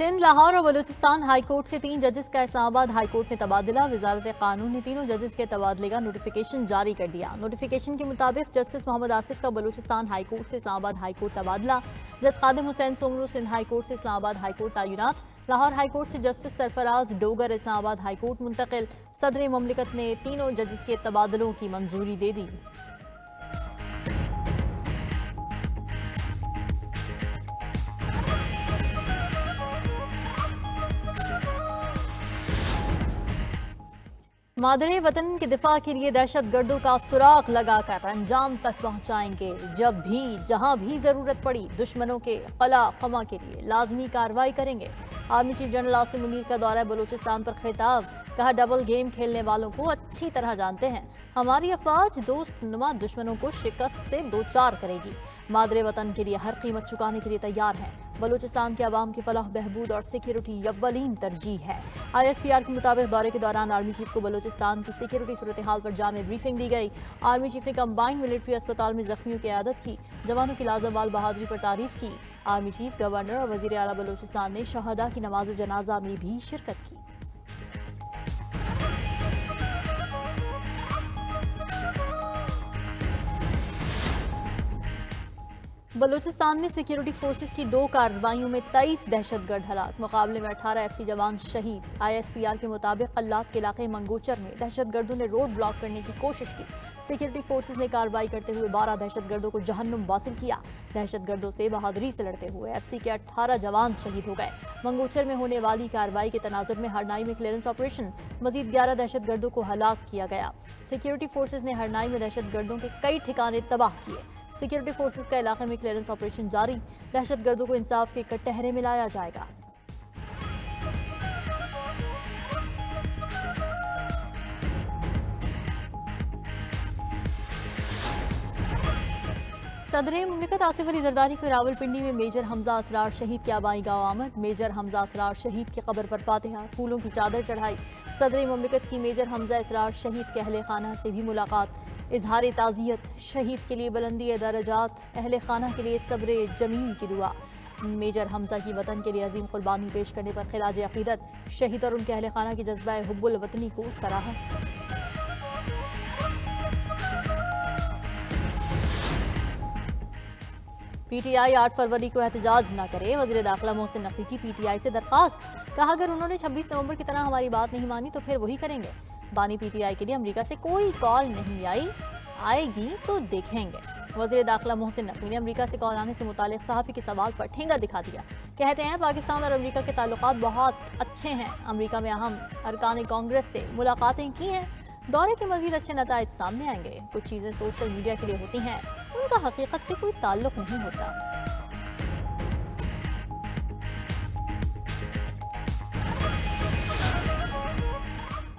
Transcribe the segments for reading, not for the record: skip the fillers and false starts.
सिंध, लाहौर और Balochistan high court से 3 जजेस का इस्लामाबाद हाई कोर्ट में तबादला। वजारत कानून ने तीनों जजेस के तबादले का नोटिफिकेशन जारी कर दिया। नोटिफिकेशन के मुताबिक जस्टिस मोहम्मद आसिफ का बलूचिस्तान हाई कोर्ट से इस्लामाबाद हाई कोर्ट तबादला। जज खादिम हुसैन सोमरू सिंध हाई कोर्ट से इस्लामाबाद हाई कोर्ट तैनात। लाहौर हाई कोर्ट से justice Sarfaraz Dogar Islamabad high court मुंतकिल। सदर मुमलिकत ने तीनों जजेस के तबादलों की मंजूरी दे दी। मादरे वतन के दिफा के लिए दहशत गर्दों का सुराग लगाकर अंजाम तक पहुंचाएंगे। जब भी जहां भी जरूरत पड़ी दुश्मनों के कला कमा के लिए लाजमी कार्रवाई करेंगे। Army chief general Asim Munir का दौरा बलूचिस्तान पर खिताब। कहा, डबल गेम खेलने वालों को अच्छी तरह जानते हैं। हमारी अफवाज दोस्त नुमा दुश्मनों को शिकस्त से दो चार करेगी। मादरे वतन के लिए हर कीमत चुकाने के लिए तैयार है। बलूचिस्तान के अवाम की फलाह बहबूद और सिक्योरिटी अव्वलीन तरजीह है। ISPR के मुताबिक दौरे के दौरान आर्मी चीफ को बलूचिस्तान की सिक्योरिटी सूरत हाल पर जामे ब्रीफिंग दी गई। आर्मी चीफ ने कंबाइंड मिलिट्री अस्पताल में जख्मियों की इयादत की। जवानों की लाजवाल बहादुरी पर तारीफ की। आर्मी चीफ, गवर्नर और वजीर आला बलूचिस्तान ने शहदा की नमाज जनाजा में भी शिरकत की। बलूचिस्तान में सिक्योरिटी फोर्सेस की 2 कार्रवाइयों में 23 दहशतगर्द हलाक। मुकाबले में 18 FC जवान शहीद। ISPR के मुताबिक कल्लात के इलाके मंगोचर में दहशतगर्दों ने रोड ब्लॉक करने की कोशिश की। सिक्योरिटी फोर्सेस ने कार्रवाई करते हुए 12 दहशतगर्दों को जहन्नुम वासिल किया। दहशतगर्दों से बहादुरी से लड़ते हुए FC के 18 जवान शहीद हो गए। मंगोचर में होने वाली कार्रवाई के तनाजुर में हरनाई में क्लियरेंस ऑपरेशन। मजीद 11 दहशतगर्दों को हलाक किया गया। सिक्योरिटी फोर्सेस ने हरनाई में दहशतगर्दों के कई ठिकाने तबाह किए। सिक्योरिटी फोर्सेस का इलाके में क्लियरेंस ऑपरेशन जारी। दहशतगर्दों को इंसाफ के कटहरे में लाया जाएगा। सदर मुमलिकत आसिफ अली जरदारी को रावलपिंडी में मेजर हमजा असरार शहीद के आबाई गाँव आमद। मेजर हमजा असरार शहीद की कब्र पर फातिहा, फूलों की चादर चढ़ाई। सदर मुमलिकत की मेजर हमजा असरार शहीद के अहले खाना से भी मुलाकात। इजहार ताज़ियत, शहीद के लिए बुलंदी दरजात, अहले खाना के लिए सब्र जमील की दुआ। मेजर हमजा की वतन के लिए अजीम कुर्बानी पेश करने पर खिराज अकीदत। शहीद और उनके अहले खाना की जज्बा हुब्बुल वतनी को सराहा। PTI 8 फरवरी को एहतजाज न करे। वज़ीर दाखिला मोहसिन नकवी की PTI से दरखास्त। कहा, अगर उन्होंने 26 नवंबर की तरह हमारी बात नहीं मानी तो फिर वही करेंगे। बानी PTI के लिए अमेरिका से कोई कॉल नहीं आई, आएगी तो देखेंगे। वज़ीर दाखिला मोहसिन नकवी ने अमेरिका से कॉल आने से मुतालिक सहाफ़ी के सवाल पर ठेंगा दिखा दिया। कहते हैं, पाकिस्तान और अमेरिका के ताल्लुकात बहुत अच्छे हैं। अमेरिका में अहम अरकान कांग्रेस से मुलाकातें की हैं। दौरे के मजीद अच्छे नताइज सामने आएंगे। कुछ चीज़ें सोशल मीडिया के लिए होती हैं, उनका हकीकत से कोई ताल्लुक नहीं होता।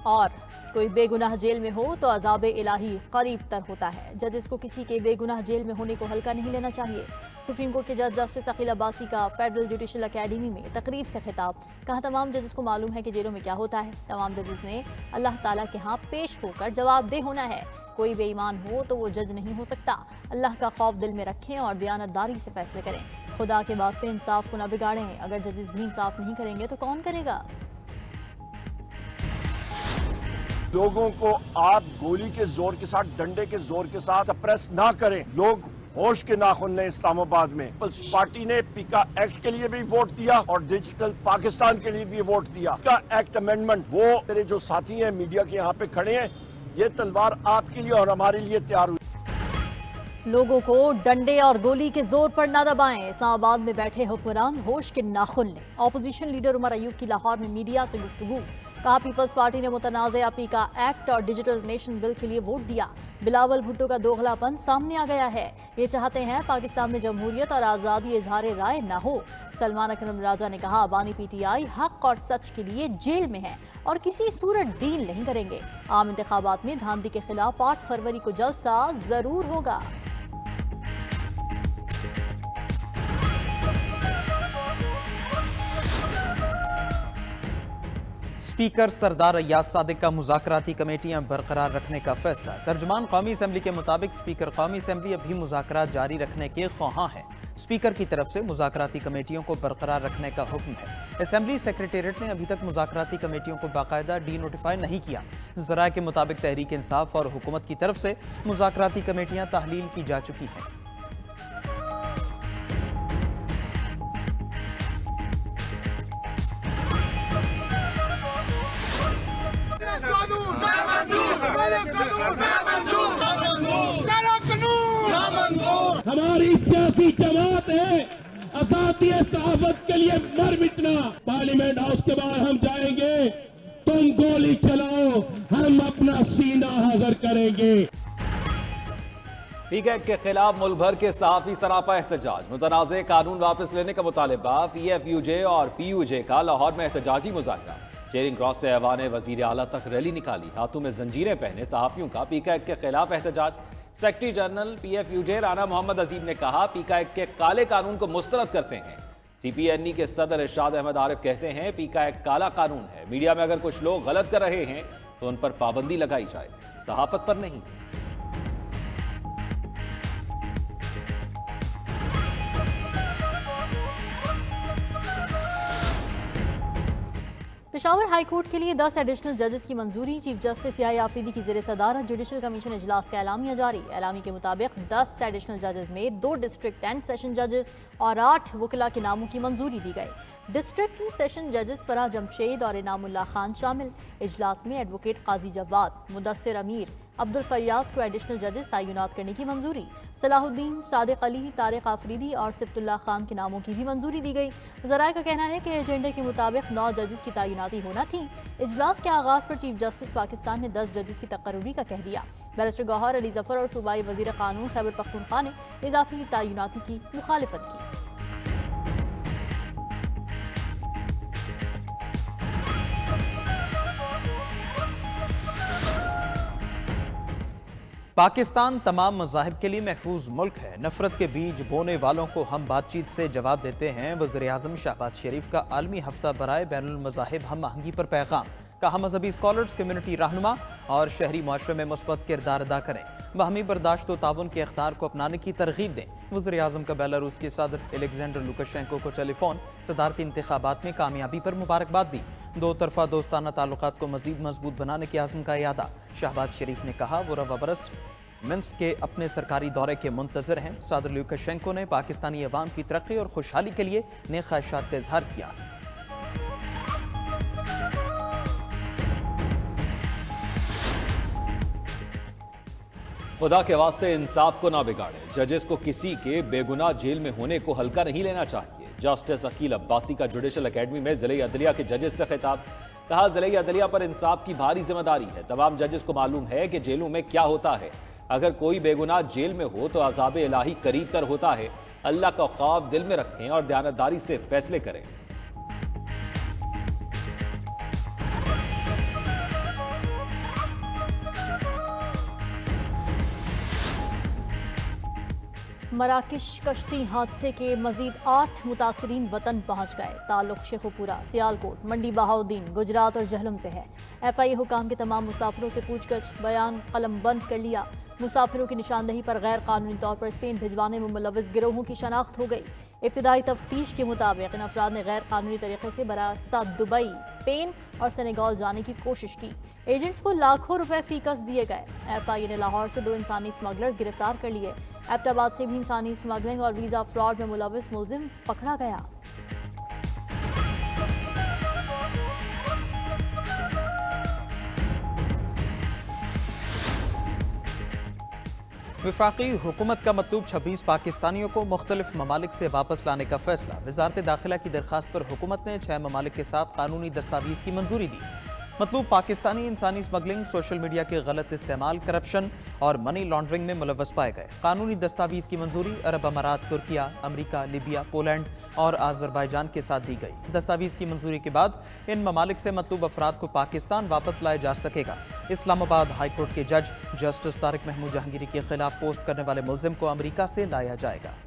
और कोई बेगुनाह जेल में हो तो अज़ाब इलाही करीब तर होता है। जजेस को किसी के बेगुनाह जेल में होने को हल्का नहीं लेना चाहिए। सुप्रीम कोर्ट के जज जस्टिस अकील अब्बासी का फेडरल जुडिशल अकेडमी में तकरीब से खिताब। कहा, तमाम जजेस को मालूम है कि जेलों में क्या होता है। तमाम जजेस ने अल्लाह ताला के यहाँ पेश होकर जवाबदेह होना है। कोई बेईमान हो तो वो जज नहीं हो सकता। अल्लाह का खौफ दिल में रखें और दयानतदारी से फैसले करें। खुदा के वास्ते इंसाफ को न बिगाड़ें। अगर जजेस भी इंसाफ नहीं करेंगे तो कौन करेगा। लोगों को आप गोली के जोर के साथ, डंडे के जोर के साथ सप्रेस ना करें। लोग होश के नाखुन ने इस्लामाबाद में पीपल्स पार्टी ने पीका एक्ट के लिए भी वोट दिया और डिजिटल पाकिस्तान के लिए भी वोट दिया। पीका एक्ट अमेंडमेंट, वो मेरे जो साथी हैं मीडिया के यहाँ पे खड़े हैं, ये तलवार आपके लिए और हमारे लिए तैयार हुई। लोगों को डंडे और गोली के जोर पर न दबाएं। इस्लामाबाद में बैठे हुक्मरान होश के नाखुन लें। ऑपोजिशन लीडर उमर अयूब की लाहौर में मीडिया से गुफ्तगू। कहा, पीपल्स पार्टी ने मुतनाज़ा पीका एक्ट और डिजिटल नेशन बिल के लिए वोट दिया। बिलावल भुट्टो का दोगलापन सामने आ गया है। ये चाहते हैं पाकिस्तान में जमहूरियत और आज़ादी इजहार राय न हो। सलमान अकरम राजा ने कहा, बानी PTI हक और सच के लिए जेल में है और किसी सूरत डील नहीं करेंगे। आम इंतखाबात में धांधली के खिलाफ 8 फरवरी को जलसा जरूर होगा। स्पीकर सरदार अय्याज सादिक का मुज़ाकराती कमेटियां बरकरार रखने का फैसला। तर्जुमान कौमी असम्बली के मुताबिक स्पीकर कौमी असम्बली अभी मुज़ाकरात जारी रखने के ख्वाहां हैं। स्पीकर की तरफ से मुज़ाकराती कमेटियों को बरकरार रखने का हुक्म है। असेंबली सेक्रेटेरिएट ने अभी तक मुज़ाकराती कमेटियों को बाकायदा डी नोटिफाई नहीं किया। ज़राए के मुताबिक तहरीक इंसाफ और हुकूमत की तरफ से मुज़ाकराती कमेटियां तहलील की जा चुकी हैं। हमारी सियासी जमात है आजादी सहाफत के लिए मर मिटना। पार्लियामेंट हाउस के बाहर हम जाएंगे, तुम गोली चलाओ, हम अपना सीना हाजिर करेंगे। पीकेएक के खिलाफ मुल्क भर के सहाफी सरापा एहतजाज। मुतनाज़ कानून वापस लेने का मुतालबा। PFUJ और PUJ का लाहौर में एहतजाजी मुज़ाहरा। चेरिंग क्रॉस से ऐवान वज़ीर आला तक रैली निकाली। हाथों में जंजीरें पहने सहाफियों का पीकेएक के खिलाफ एहतजाज। Secretary general PFUJ Rana Mohammad Azeem ने कहा, पीकेएक के काले कानून को मुस्तरद करते हैं। CPNE के सदर इरशाद अहमद आरिफ कहते हैं, पीकेएक काला कानून है। मीडिया में अगर कुछ लोग गलत कर रहे हैं तो उन पर पाबंदी लगाई जाए, सहाफत पर नहीं। पेशावर हाई कोर्ट के लिए 10 एडिशनल जजेस की मंजूरी। चीफ जस्टिस याही आफरीदी की ज़ेर सदारत जुडिशल कमीशन इजलास का एलामिया जारी। एलामी के मुताबिक 10 एडिशनल जजेस में 2 डिस्ट्रिक्ट एंड सेशन जजेस और 8 वकला के नामों की मंजूरी दी गई। डिस्ट्रिक्ट एंड सेशन जजेस फराह जमशेद और इनामुल्लाह खान शामिल। इजलास में एडवोकेट काजी जवाद, मुदस्सिर अमीर, अब्दुल फयाज को एडिशनल जजेस तैनात करने की मंजूरी। सलाहुद्दीन, सादिक अली, तारिक आफरीदी और सिब्तुल्लाह खान के नामों की भी मंजूरी दी गई। ज़राए का कहना है कि एजेंडे के मुताबिक 9 जजेस की तैनाती होना थी। इजलास के आगाज़ पर चीफ जस्टिस पाकिस्तान ने 10 जजेस की तकर्रुरी का कह दिया। बैरिस्टर गौहर अली जफर और सूबाई वजीर कानून खैबर पख्तूनख्वा ने इजाफी तैनाती की मुखालिफत की। पाकिस्तान तमाम मज़ाहिब के लिए महफूज मुल्क है। नफरत के बीज बोने वालों को हम बातचीत से जवाब देते हैं। वज़ीर आज़म शहबाज शरीफ का आलमी हफ्ता बराए बैनुल मज़ाहिब हम आहंगी पर पैगाम। कहा, मजहबी स्कॉलर्स कम्युनिटी रहनुमा और शहरी माशरे में मुस्बत किरदार अदा करें। बाहमी बर्दाश्त व ताउन के इख्तियार को अपनाने की तरगीब दें। वज़ीर आज़म का बेलारूस के सदर एलेक्जेंडर लुकाशेंको को टेलीफोन सदारती इंतखाबात में कामयाबी पर मुबारकबाद दी। दो तरफा दोस्ताना ताल्लुकात को मजीद मजबूत बनाने के आज़म का यादा। शहबाज शरीफ ने कहा, वो रवा बरस मिन्स्क के अपने सरकारी दौरे के मुंतज़र हैं। सदर लुकाशेंको ने पाकिस्तानी अवाम की तरक्की और खुशहाली के लिए नेक ख्वाहिशात का इजहार किया। खुदा के वास्ते इंसाफ को ना बिगाड़े। जजेस को किसी के बेगुनाह जेल में होने को हल्का नहीं लेना चाहिए। जस्टिस अकील अब्बासी का जुडिशल अकेडमी में ज़िले अदलिया के जजेस से खिताब। कहा, ज़िले अदलिया पर इंसाफ की भारी जिम्मेदारी है। तमाम जजेस को मालूम है कि जेलों में क्या होता है। अगर कोई बेगुनाह जेल में हो तो अज़ाब इलाही करीब तर होता है। अल्लाह का खौफ दिल में रखें और दयानतदारी से फैसले करें। मराकश कश्ती हादसे के मजीद 8 मुतासरीन वतन पहुँच गए। ताल्लुक शेखुपुरा, सियालकोट, मंडी बहाउद्दीन, गुजरात और जहलम से है। FIA हुकाम के तमाम मुसाफिरों से पूछगछ, बयान कलम बंद कर लिया। मुसाफिरों की निशानदही पर गैर कानूनी तौर पर स्पेन भिजवाने में मुलविस गिरोहों की शनाख्त हो गई। इब्तदाई तफ्तीश के मुताबिक इन अफराद ने गैर कानूनी तरीके से बरास्ता दुबई, स्पेन और सेनेगल जाने की कोशिश की। एजेंट्स को लाखों रुपए फीकस दिए गए। FIA ने लाहौर से 2 इंसानी स्मगलर्स गिरफ्तार कर लिए। एबटाबाद से भी इंसानी स्मगलिंग और वीजा फ्रॉड में मुलविस मुलजिम पकड़ा गया। वफाकी हुकूमत का मतलूब 26 पाकिस्तानियों को मुख्तलिफ ममालिक से वापस लाने का फैसला। वजारत दाखिला की दरख्वास्त पर हुकूमत ने 6 ममालिक के साथ कानूनी दस्तावीज़ की मंजूरी दी। मतलब पाकिस्तानी इंसानी स्मगलिंग, सोशल मीडिया के गलत इस्तेमाल, करप्शन और मनी लॉन्ड्रिंग में मुलव्वस पाए गए। कानूनी दस्तावीज़ की मंजूरी अरब अमारात, तुर्किया, अमरीका, लीबिया, पोलैंड और आज़रबाईजान के साथ दी गई। दस्तावीज़ की मंजूरी के बाद इन ममालिक से मतलूब अफराद को पाकिस्तान वापस लाया जा सकेगा। इस्लामाबाद हाई कोर्ट के जज जस्टिस तारिक महमूद जहांगीरी के खिलाफ पोस्ट करने वाले मुलजिम को अमरीका से लाया जाएगा।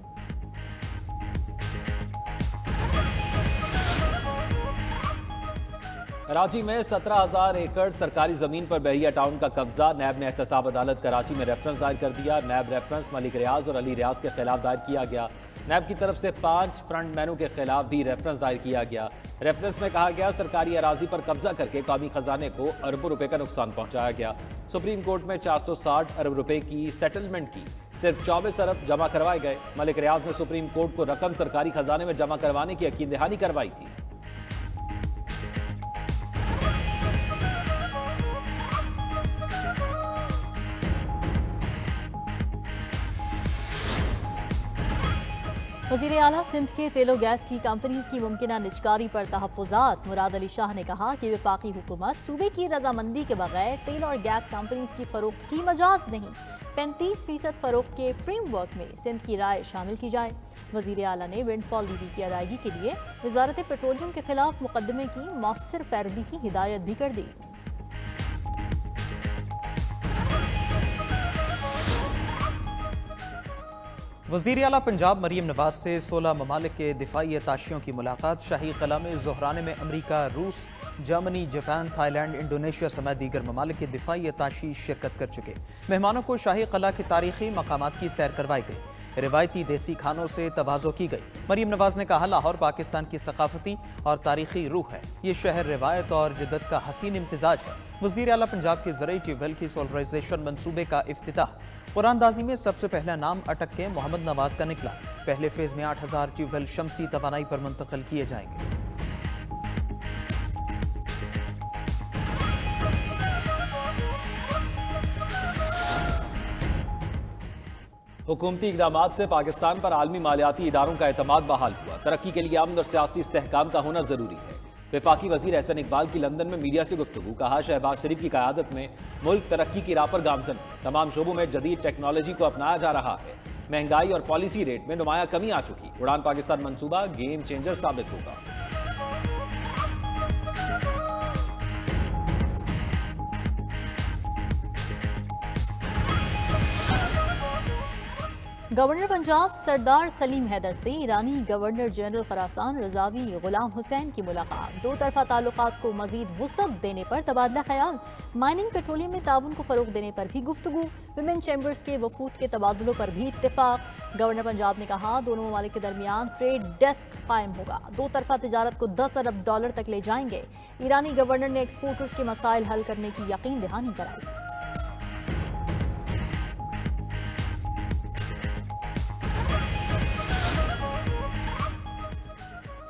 कराची में 17,000 एकड़ सरकारी जमीन पर बहिया टाउन का कब्जा। नैब ने एहतसाब अदालत कराची में रेफरेंस दायर कर दिया। नैब रेफरेंस मलिक रियाज और अली रियाज के खिलाफ दायर किया गया। नैब की तरफ से 5 फ्रंटमैनों के खिलाफ भी रेफरेंस दायर किया गया। रेफरेंस में कहा गया सरकारी अराजी पर कब्जा करके कौमी खजाने को अरबों रुपए का नुकसान पहुंचाया गया। सुप्रीम कोर्ट में 460 अरब रुपए की सेटलमेंट की सिर्फ 24 अरब जमा करवाए गए। मलिक रियाज ने सुप्रीम कोर्ट को रकम सरकारी खजाने में जमा करवाने की यकीन दहानी करवाई थी। वज़ीर आला सिंध के तेलो गैस की कंपनीज की मुमकिना निजकारी पर तहफ़्फ़ुज़ात। मुराद अली शाह ने कहा कि वफाकी हुकूमत सूबे की रजामंदी के बगैर तेल और गैस कंपनीज की फरोख्त की मजाज नहीं। 35% फरोख्त के फ्रेमवर्क में सिंध की राय शामिल की जाए। वज़ीर आला ने विंडफॉल लीवी की अदायगी के लिए वजारत पेट्रोलियम के खिलाफ मुकदमे की मौसर पैरवी की हिदायत भी कर दी। वज़ीर आला पंजाब मरीम नवाज से 16 ममालिक के दिफाई अताशियों की मुलाकात। शाही कला में ज़ोहराने में अमरीका, रूस, जर्मनी, जापान, थाईलैंड, इंडोनेशिया समेत दीगर ममालिक के दिफाई अताशी शिरकत कर चुके। मेहमानों को शाही कला के तारीखी मकामात की सैर करवाई गई। रिवायती देसी खानों से तवाज़ो की गई। मरीम नवाज ने कहा लाहौर पाकिस्तान की सकाफती और तारीखी रूह है। ये शहर रिवायत और जिद्दत का हसीन इम्तिजाज है। वज़ीर आला पंजाब के ज़रिए ट्यूबवेल की सोलराइजेशन मनसूबे का इफ्तिताह। कुरानदाजी में सबसे पहला नाम अटक के मोहम्मद नवाज का निकला। पहले फेज में 8000 ट्यूबवेल शमसी तवानाई पर मुंतकिल किए जाएंगे। हुकूमती इक़दाम से पाकिस्तान पर आलमी मालियाती इदारों का एतमाद बहाल हुआ। तरक्की के लिए अमन और सियासी इस्तेहकाम का होना जरूरी है। वफाकी वजीर एहसन इकबाल की लंदन में मीडिया से गुफ्तगू। कहा शहबाज शरीफ की क़यादत में मुल्क तरक्की की राह पर गामजन। तमाम शोबों में जदीद टेक्नोलॉजी को अपनाया जा रहा है। महंगाई और पॉलिसी रेट में नुमाया कमी आ चुकी। उड़ान पाकिस्तान मंसूबा गेम चेंजर साबित होगा। गवर्नर पंजाब सरदार सलीम हैदर से ईरानी गवर्नर जनरल खरासान रजावी गुलाम हुसैन की मुलाकात। दो तरफा ताल्लुकात को मजीद वुसअत देने पर तबादला ख्याल। माइनिंग पेट्रोलियम में ताउन को फरोग देने पर भी गुफ्तगू। विमेन चैम्बर्स के वफूद के तबादलों पर भी इत्तेफाक। गवर्नर पंजाब ने कहा दोनों ममालिक के दरमियान ट्रेड डेस्क कायम होगा। दो तरफा तजारत को 10 अरब डॉलर तक ले जाएंगे। ईरानी गवर्नर ने एक्सपोर्टर्स के मसाइल हल करने की यकीन दहानी कराई।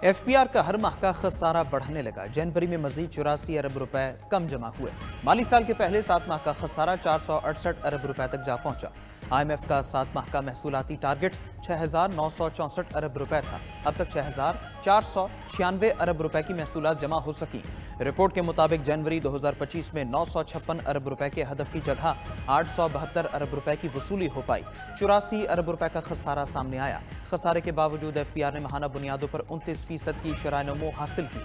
FPR का हर माह का खसारा बढ़ने लगा। जनवरी में मजीद 84 अरब रुपए कम जमा हुए। माली साल के पहले 7 माह का खसारा 468 अरब रुपए तक जा पहुंचा। IMF का 7 माह का महसूलाती टारगेट 6,964 अरब रुपए था। अब तक 6,496 अरब रुपए की महसूलात जमा हो सकी। रिपोर्ट के मुताबिक जनवरी 2025 में 956 अरब रुपए के हदफ की जगह 872 अरब रुपए की वसूली हो पाई। 84 अरब रुपए का खसारा सामने आया। खसारे के बावजूद FPR ने माहाना बुनियादों पर 29% की शरह नमो हासिल की।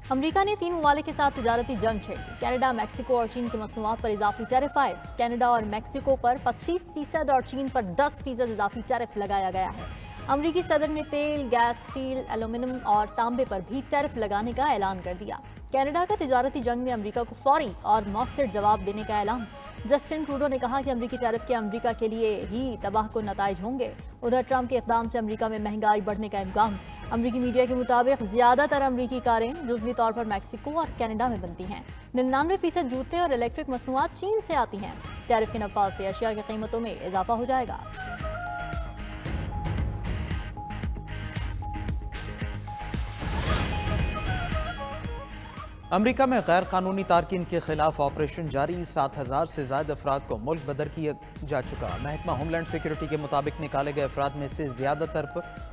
अमरीका ने 3 ममालिक के साथ तिजारती जंग छेड़ी। कनाडा, मैक्सिको और चीन की मसनूआत पर इजाफी टैरिफ आए। कनाडा और मैक्सिको पर 25% और चीन पर 10% इजाफी टैरिफ लगाया गया है। अमरीकी सदर ने तेल, गैस, स्टील, एल्यूमिनियम और तांबे पर भी टैरिफ लगाने का ऐलान कर दिया। कनाडा का तिजारती जंग में अमरीका को फौरी और मौसर जवाब देने का ऐलान। जस्टिन ट्रूडो ने कहा कि अमरीकी टैरिफ के अमरीका के लिए ही तबाहकुन नताइज होंगे। उधर ट्रंप के इक़दाम से अमरीका में महंगाई बढ़ने का इम्कान। अमरीकी मीडिया के मुताबिक ज्यादातर अमरीकी कारें जुज़वी तौर पर मैक्सिको और कनाडा में बनती हैं। 99% जूते और इलेक्ट्रिक मसनूआत चीन से आती हैं। टैरिफ के नफाज से अशिया की कीमतों में इजाफा हो जाएगा। अमरीका में गैर कानूनी तारकीन के खिलाफ ऑपरेशन जारी। 7,000 से ज्यादा अफराद को मुल्क बदर किया जा चुका। महकमा होमलैंड सिक्योरिटी के मुताबिक निकाले गए अफराद में से ज्यादातर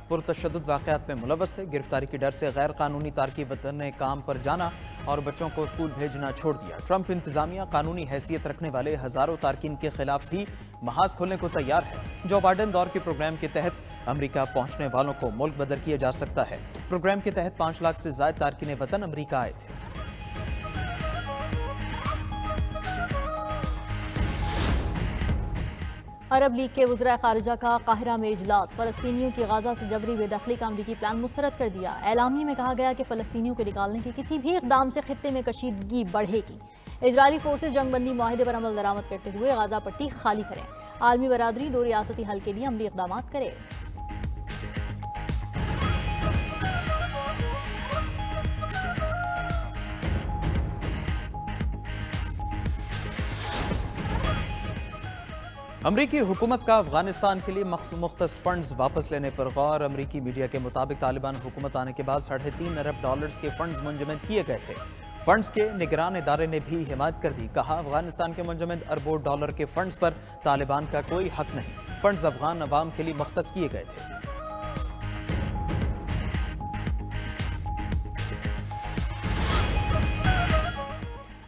पुरतशद्दुद वाक़यात में मुलव्वस है। गिरफ्तारी के डर से गैर कानूनी तारकी वतन ने काम पर जाना और बच्चों को स्कूल भेजना छोड़ दिया। ट्रंप इंतजामिया कानूनी हैसियत रखने वाले हजारों तारकीन के खिलाफ भी महाज खोलने को तैयार है। जो बाइडेन दौर के प्रोग्राम के तहत अमरीका पहुंचने वालों को मुल्क बदर किया जा सकता है। प्रोग्राम के तहत 5 लाख से ज्यादा तारकीन वतन अमरीका आए थे। अरब लीग के वज़ीर ख़ारिजा का काहिरा में इजलास। फ़लस्तीनियों की गाज़ा से जबरी बेदखली का अमरीकी प्लान मुस्तरद कर दिया। एलामी में कहा गया कि फ़लस्तीनियों को निकालने के किसी भी इक़दाम से खित्ते में कशीदगी बढ़ेगी। इजरायली फोर्सेज जंगबंदी माहिदे पर अमल दरामद करते हुए गाजा पट्टी खाली करें। आलमी बरादरी 2 रियासती हल के लिए अमली इकदाम करे। अमरीकी हुकूमत का अफगानिस्तान के लिए मुख्तस फंड्स वापस लेने पर गौर। अमरीकी मीडिया के मुताबिक तालिबान हुकूमत आने के बाद $3.5 अरब के फंड्स मुंजमद किए गए थे। फंड्स के निगरान इदारे ने भी हिमायत कर दी। कहा, अफगानिस्तान के मुंजमद अरबों डॉलर के फंड्स पर तालिबान का कोई हक नहीं। फंड्स अफगान अवाम के लिए मुख्तस किए गए थे।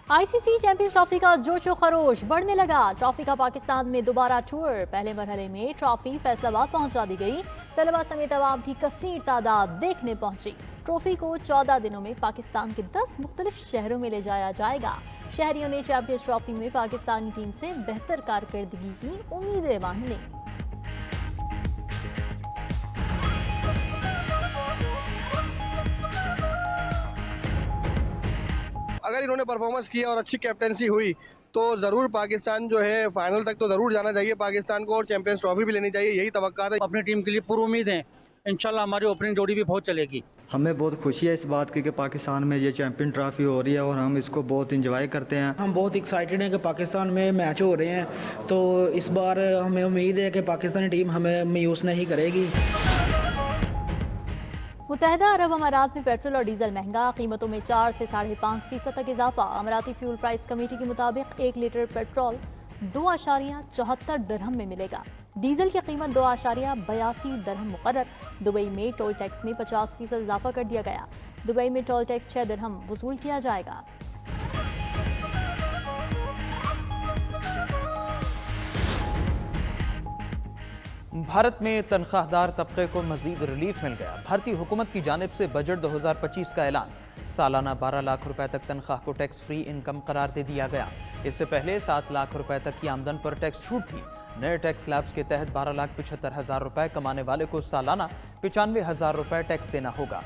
आईसीसी चैंपियंस ट्रॉफी का जोशो खरोश बढ़ने लगा। ट्रॉफी का पाकिस्तान में दोबारा टूर। पहले मरहले में ट्रॉफी फैसलाबाद पहुंचा दी गई। तलबा समेत अवाम की कसीर तादाद देखने पहुंची। ट्रॉफी को 14 दिनों में पाकिस्तान के 10 मुख्तलिफ शहरों में ले जाया जाएगा। शहरियों ने चैंपियंस ट्रॉफी में पाकिस्तानी टीम से बेहतर कारकर्दगी की उम्मीदें बांध ली। अगर इन्होंने परफॉर्मेंस किया और अच्छी कैप्टेंसी हुई तो ज़रूर पाकिस्तान जो है फाइनल तक तो ज़रूर जाना चाहिए पाकिस्तान को, और चैंपियंस ट्रॉफी भी लेनी चाहिए, यही तवक्का है। अपनी टीम के लिए पूरी उम्मीद है, इंशाल्लाह हमारी ओपनिंग जोड़ी भी बहुत चलेगी। हमें बहुत खुशी है इस बात की कि पाकिस्तान में ये चैंपियन ट्रॉफी हो रही है और हम इसको बहुत इंजॉय करते हैं। हम बहुत एक्साइटेड हैं कि पाकिस्तान में मैच हो रहे हैं, तो इस बार हमें उम्मीद है कि पाकिस्तानी टीम हमें मायूस नहीं करेगी। मुत्तहिदा अरब अमारात में पेट्रोल और डीजल महंगा। कीमतों में 4 से 5.5% तक इजाफा। अमाराती फ्यूल प्राइस कमेटी के मुताबिक 1 लीटर पेट्रोल 2.74 दिरहम में मिलेगा। डीजल की कीमत 2.82 दिरहम मुकर्रर। दुबई में टोल टैक्स में 50% इजाफा कर दिया गया। दुबई में टोल टैक्स 6 दिरहम वसूल किया जाएगा। भारत में तनख्वाहदार तबके को मजीद रिलीफ मिल गया। भारतीय हुकूमत की जानिब से बजट 2025 का ऐलान। सालाना 12 लाख रुपए तक तनख्वाह को टैक्स फ्री इनकम करार दे दिया गया। इससे पहले 7 लाख रुपए तक की आमदन पर टैक्स छूट थी। नए टैक्स स्लैब्स के तहत 12,75,000 रुपए कमाने वाले को सालाना 95,000 रुपए टैक्स देना होगा।